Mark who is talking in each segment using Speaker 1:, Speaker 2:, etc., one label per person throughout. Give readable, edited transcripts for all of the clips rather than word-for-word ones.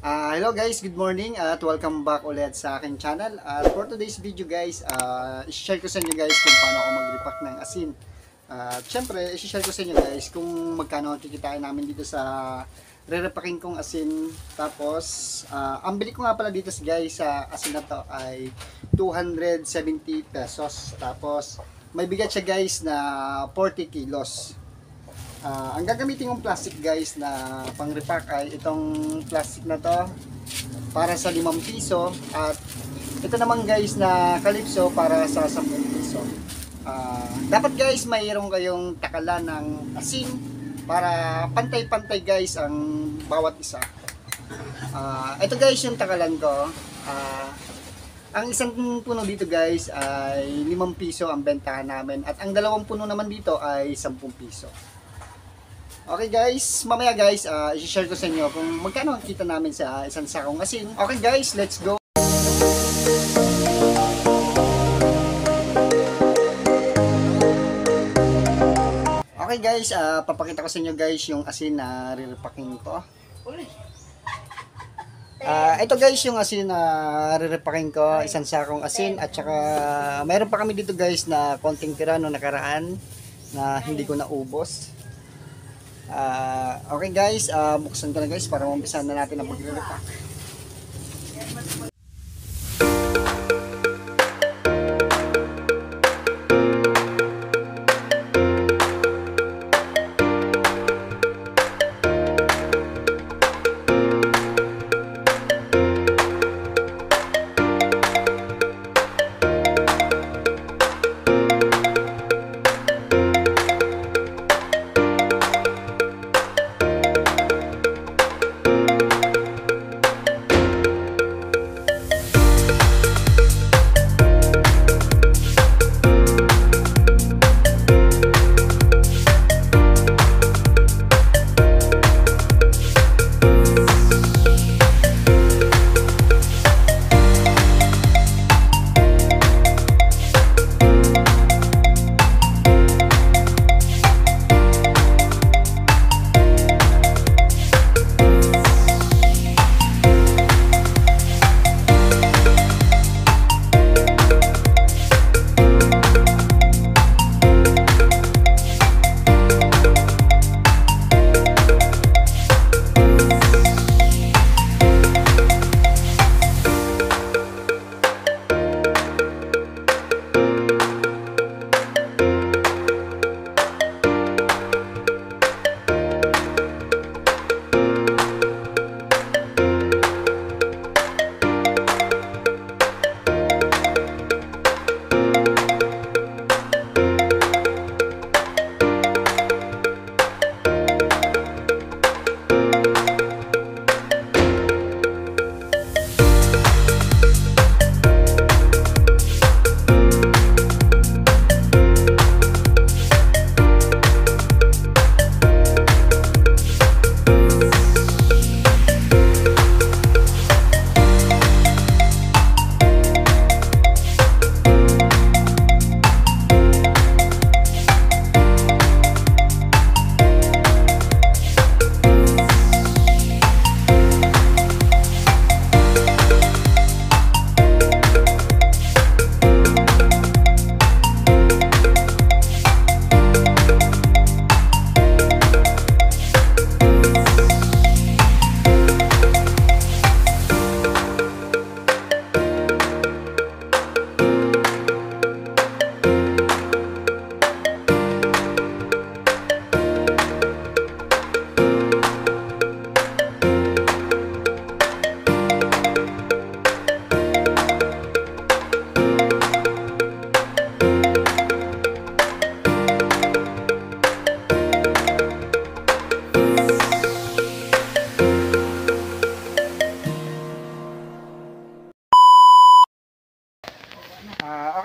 Speaker 1: Hello guys, good morning at welcome back ulit sa aking channel. For today's video guys, i-share ko sa inyo guys kung paano ako mag-repack ng asin. At syempre, i-share ko sa inyo guys kung magkano kikitain namin dito sa re-repacking kong asin. Tapos, ang bili ko nga pala dito guys sa asin na to ay 270 pesos. Tapos, may bigat siya guys na 40 kilos. Ang gagamitin kong plastic guys na pang repack ay itong plastic na to para sa 5 piso at ito naman guys na kalipso para sa 10 piso. Dapat guys mayroon kayong takalan ng asin para pantay-pantay guys ang bawat isa. Ito guys yung takalan ko. Ang isang puno dito guys ay 5 piso ang bentahan namin at ang 2 puno naman dito ay 10 piso. Okay guys, mamaya guys, i-share ko sa inyo kung magkano ang kita namin sa isang sakong asin. Okay guys, let's go! Okay guys, papakita ko sa inyo guys yung asin na re-repacking ko. Ito guys yung asin na re-repacking ko, isang sakong asin at saka mayroon pa kami dito guys na konting tira no nakaraan na hindi ko naubos. Okay guys, buksan ko na guys para umpisahan na natin ang pagre-repack.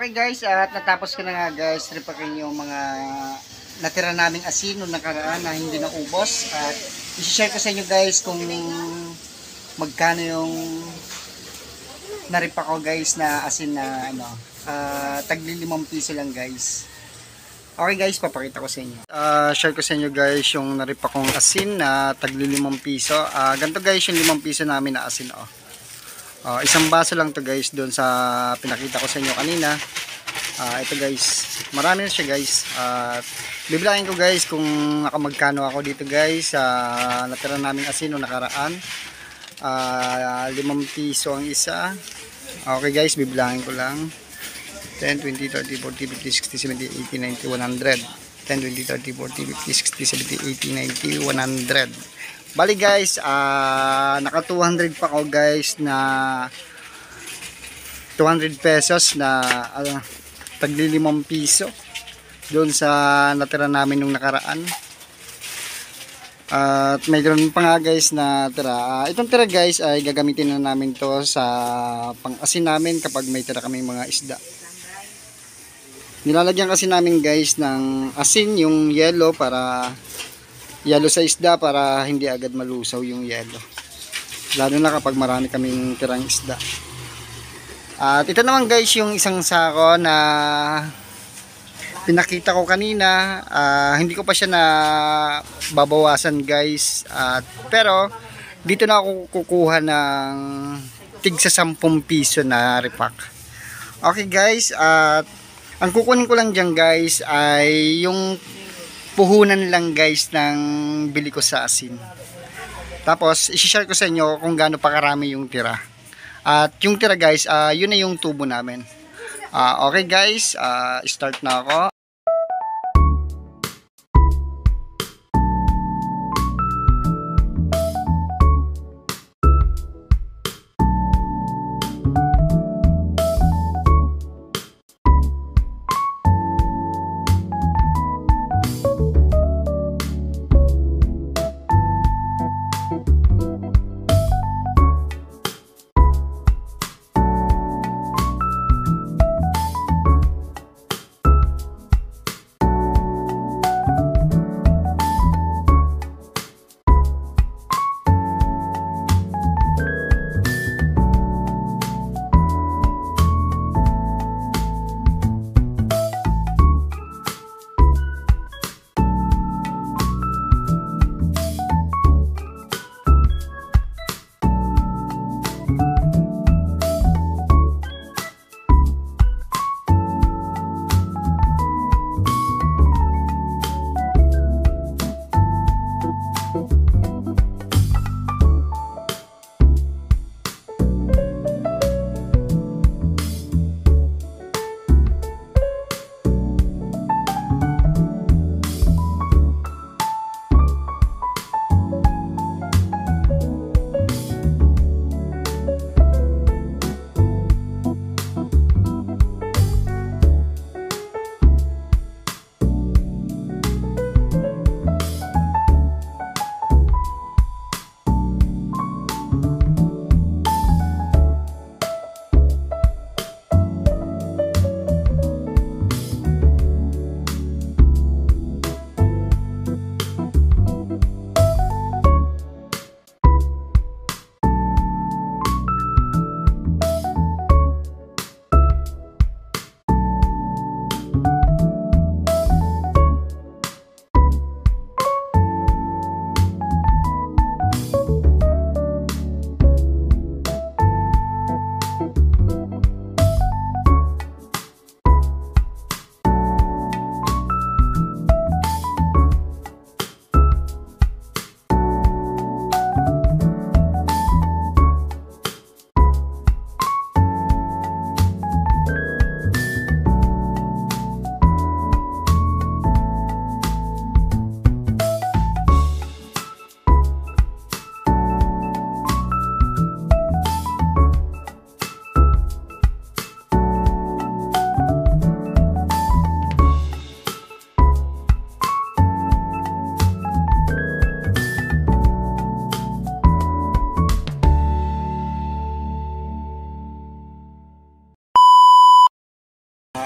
Speaker 1: Okay guys, at natapos ko na nga guys repacking yung mga natira naming asin nung nakaraan na hindi naubos. At i-share ko sa inyo guys kung magkano yung naripa ko guys na asin na ano, tagli 5 piso lang guys. Okay guys, papakita ko sa inyo. Share ko sa inyo guys yung naripa kong asin na tagli 5 piso. Ganito guys yung 5 piso namin na asin. Isang baso lang to guys doon sa pinakita ko sa inyo kanina. Ito guys, marami na siya guys. Bibilangin ko guys kung nakamagkano ako dito guys. Natira namin asin noong nakaraan. 5 piso ang isa. Okay guys, bibilangin ko lang. 10, 20, 30, 40, 50, 60, 70, 80, 90, 100. 10, 20, 30, 40, 50, 60, 70, 80, 90, 100. Bali guys, naka 200 pa ako guys na 200 pesos na tagli 5 piso doon sa natira namin nung nakaraan. At mayroon pa nga guys na tira. Itong tira guys ay gagamitin na namin to sa pang-asin namin kapag may tira kaming mga isda. Nilalagyan kasi namin guys ng asin yung yelo para yelo sa isda para hindi agad malusaw yung yelo. Lalo na kapag marami kaming tirang isda. At ito naman guys yung isang sako na pinakita ko kanina. Hindi ko pa siya na babawasan guys. Pero dito na ako kukuha ng tig sa 10 piso na repack. Okay guys, at ang kukunin ko lang dyan guys ay yung puhunan lang guys ng bili ko sa asin. Tapos isi-share ko sa inyo kung gaano pa karami yung tira. At yung tira guys, yun na yung tubo namin. Okay guys, start na ako.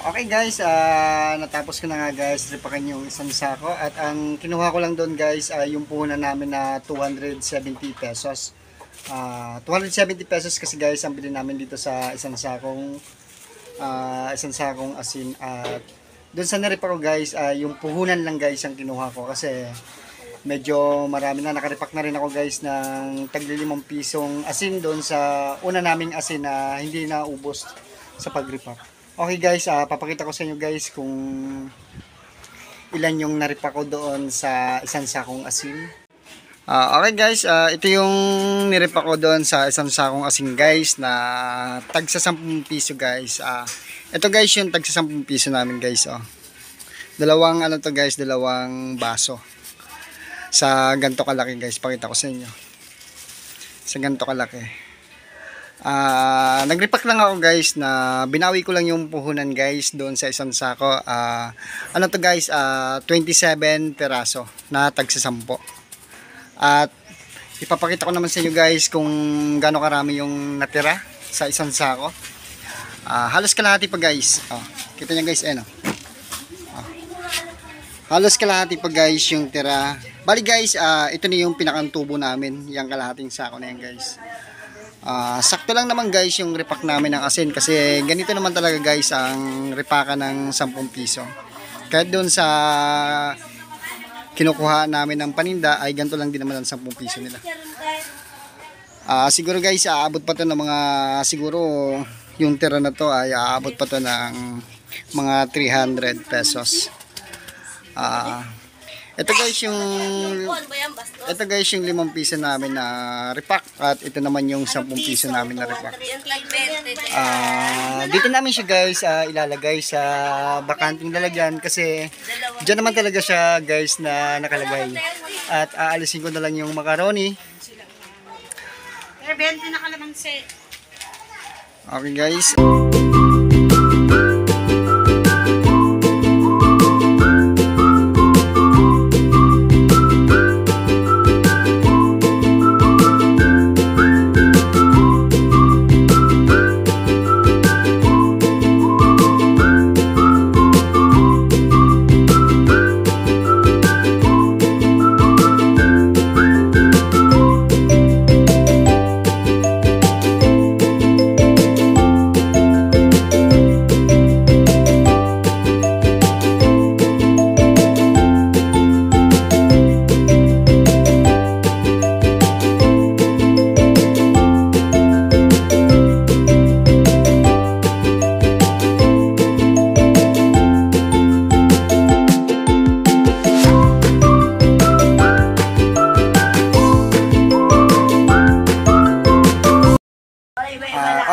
Speaker 1: Okay guys, natapos ko na nga guys, ripakan yung isang sako at ang kinuha ko lang doon guys ay yung puhunan namin na 270 pesos. 270 pesos kasi guys ang bilhin namin dito sa isang sakong asin at Doon sa naripak ko guys, yung puhunan lang guys ang kinuha ko kasi medyo marami na. Nakaripak na rin ako guys ng tagli 5 pisong asin doon sa una naming asin na hindi na ubos sa pagripak. Okay guys, papakita ko sa inyo guys kung ilan yung naripak ko doon sa isang sakong asin. Okay guys, ito yung niripak ko doon sa isang sakong asin guys na tag sa 10 piso guys. Ito guys yung tag sa 10 piso namin guys. Dalawang ano to guys, dalawang baso. Sa ganto kalaki guys, pakita ko sa inyo. Sa ganto kalaki. Nagripak lang ako guys na binawi ko lang yung puhunan guys doon sa isang sako. Ano to guys, 27 peraso na tag sa 10. At ipapakita ko naman sa inyo guys kung gaano karami yung natira sa isang sako. Halos kalahati pa guys. Kita nyo guys, halos kalahati pa guys yung tira. Bali guys, ito na yung pinakang tubo namin, yung kalahating sako na yan guys. Sakto lang naman guys yung repack namin ng asin kasi ganito naman talaga guys ang repakan ng 10 piso. Kahit doon sa kinukuha namin ng paninda ay ganito lang din naman ang 10 piso nila. Siguro guys, aabot pa to ng mga, siguro yung tira na to ay aabot pa to ng mga 300 pesos. Ito guys yung 5 piso namin na repack at ito naman yung 10 piso namin na repack. Dito namin siya guys ilalagay sa bakanting lalagyan kasi dyan naman talaga siya guys na nakalagay. At aalisin ko na lang yung macaroni.
Speaker 2: 20 na kalamansi.
Speaker 1: Okay guys.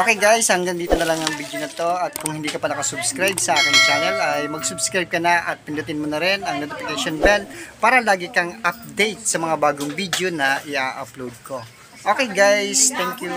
Speaker 1: Okay guys, hanggang dito na lang ang video na to at kung hindi ka pa nakasubscribe sa aking channel ay mag-subscribe ka na at pindutin mo na rin ang notification bell para lagi kang update sa mga bagong video na i-upload ko. Okay guys, thank you.